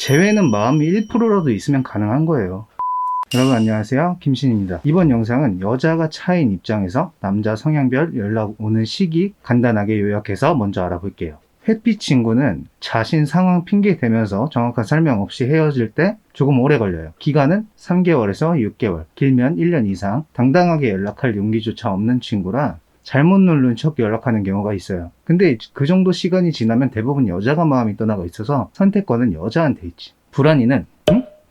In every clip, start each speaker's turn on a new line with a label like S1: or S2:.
S1: 재회는 마음이 1%라도 있으면 가능한 거예요. 여러분 안녕하세요, 김신입니다. 이번 영상은 여자가 차인 입장에서 남자 성향별 연락 오는 시기 간단하게 요약해서 먼저 알아볼게요. 회피 친구는 자신 상황 핑계 대면서 정확한 설명 없이 헤어질 때 조금 오래 걸려요. 기간은 3개월에서 6개월, 길면 1년 이상. 당당하게 연락할 용기조차 없는 친구라 잘못 누른 척 연락하는 경우가 있어요. 근데 그 정도 시간이 지나면 대부분 여자가 마음이 떠나가 있어서 선택권은 여자한테 있지. 불안이는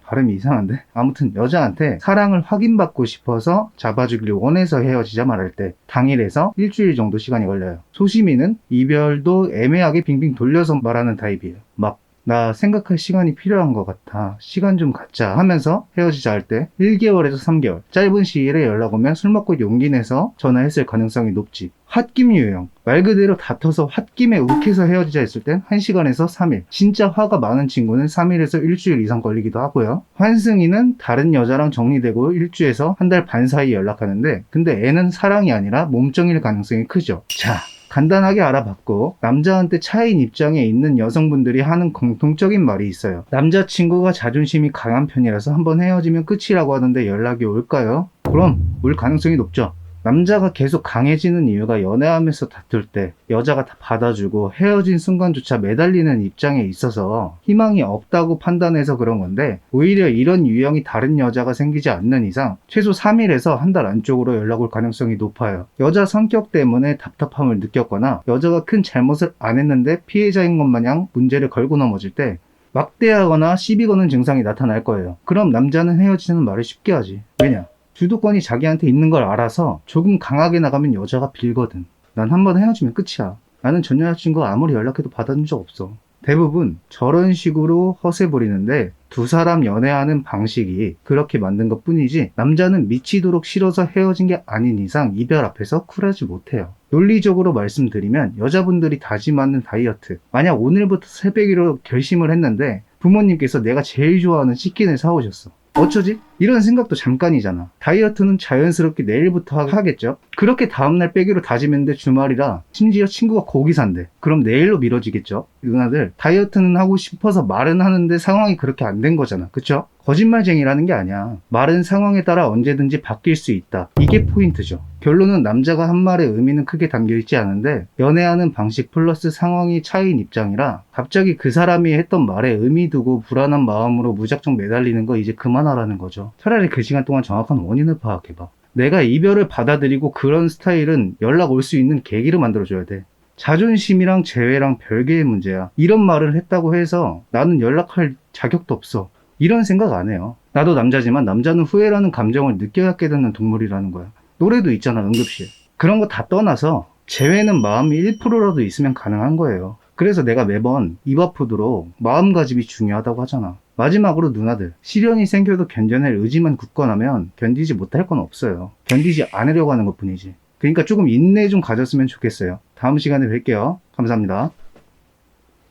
S1: 발음이 이상한데? 아무튼 여자한테 사랑을 확인받고 싶어서 잡아주길 원해서 헤어지자 말할 때 당일에서 일주일 정도 시간이 걸려요. 소심이는 이별도 애매하게 빙빙 돌려서 말하는 타입이에요. 막 나 생각할 시간이 필요한 것 같아, 시간 좀 갖자 하면서 헤어지자 할 때 1개월에서 3개월 짧은 시일에 연락 오면 술 먹고 용기 내서 전화했을 가능성이 높지. 홧김 유형, 말 그대로 다퉈서 홧김에 욱해서 헤어지자 했을 땐 1시간에서 3일, 진짜 화가 많은 친구는 3일에서 일주일 이상 걸리기도 하고요. 환승이는 다른 여자랑 정리되고 일주에서 한 달 반 사이 연락하는데, 근데 애는 사랑이 아니라 몸정일 가능성이 크죠. 자, 간단하게 알아봤고, 남자한테 차인 입장에 있는 여성분들이 하는 공통적인 말이 있어요. 남자친구가 자존심이 강한 편이라서 한번 헤어지면 끝이라고 하는데 연락이 올까요? 그럼 올 가능성이 높죠. 남자가 계속 강해지는 이유가 연애하면서 다툴 때 여자가 다 받아주고 헤어진 순간조차 매달리는 입장에 있어서 희망이 없다고 판단해서 그런 건데, 오히려 이런 유형이 다른 여자가 생기지 않는 이상 최소 3일에서 한 달 안쪽으로 연락 올 가능성이 높아요. 여자 성격 때문에 답답함을 느꼈거나 여자가 큰 잘못을 안 했는데 피해자인 것 마냥 문제를 걸고 넘어질 때 막대하거나 시비 거는 증상이 나타날 거예요. 그럼 남자는 헤어지는 말을 쉽게 하지. 왜냐? 주도권이 자기한테 있는 걸 알아서 조금 강하게 나가면 여자가 빌거든. 난 한번 헤어지면 끝이야. 나는 전 여자친구가 아무리 연락해도 받아준 적 없어. 대부분 저런 식으로 허세 부리는데 두 사람 연애하는 방식이 그렇게 만든 것 뿐이지, 남자는 미치도록 싫어서 헤어진 게 아닌 이상 이별 앞에서 쿨하지 못해요. 논리적으로 말씀드리면 여자분들이 다짐하는 다이어트, 만약 오늘부터 새벽으로 결심을 했는데 부모님께서 내가 제일 좋아하는 치킨을 사오셨어. 어쩌지? 이런 생각도 잠깐이잖아. 다이어트는 자연스럽게 내일부터 하겠죠? 그렇게 다음날 빼기로 다짐했는데 주말이라 심지어 친구가 고기 산대. 그럼 내일로 미뤄지겠죠? 누나들, 다이어트는 하고 싶어서 말은 하는데 상황이 그렇게 안 된 거잖아. 그쵸? 거짓말쟁이라는 게 아니야. 말은 상황에 따라 언제든지 바뀔 수 있다. 이게 포인트죠. 결론은 남자가 한 말의 의미는 크게 담겨있지 않은데 연애하는 방식 플러스 상황이 차이인 입장이라 갑자기 그 사람이 했던 말에 의미 두고 불안한 마음으로 무작정 매달리는 거 이제 그만하라는 거죠. 차라리 그 시간 동안 정확한 원인을 파악해봐. 내가 이별을 받아들이고 그런 스타일은 연락 올 수 있는 계기를 만들어줘야 돼. 자존심이랑 재회랑 별개의 문제야. 이런 말을 했다고 해서 나는 연락할 자격도 없어, 이런 생각 안 해요. 나도 남자지만 남자는 후회라는 감정을 느껴야 깨닫는 동물이라는 거야. 노래도 있잖아, 응급실. 그런 거 다 떠나서 재회는 마음이 1%라도 있으면 가능한 거예요. 그래서 내가 매번 입 아프도록 마음가짐이 중요하다고 하잖아. 마지막으로 누나들, 시련이 생겨도 견뎌낼 의지만 굳건하면 견디지 못할 건 없어요. 견디지 않으려고 하는 것 뿐이지. 그러니까 조금 인내 좀 가졌으면 좋겠어요. 다음 시간에 뵐게요. 감사합니다.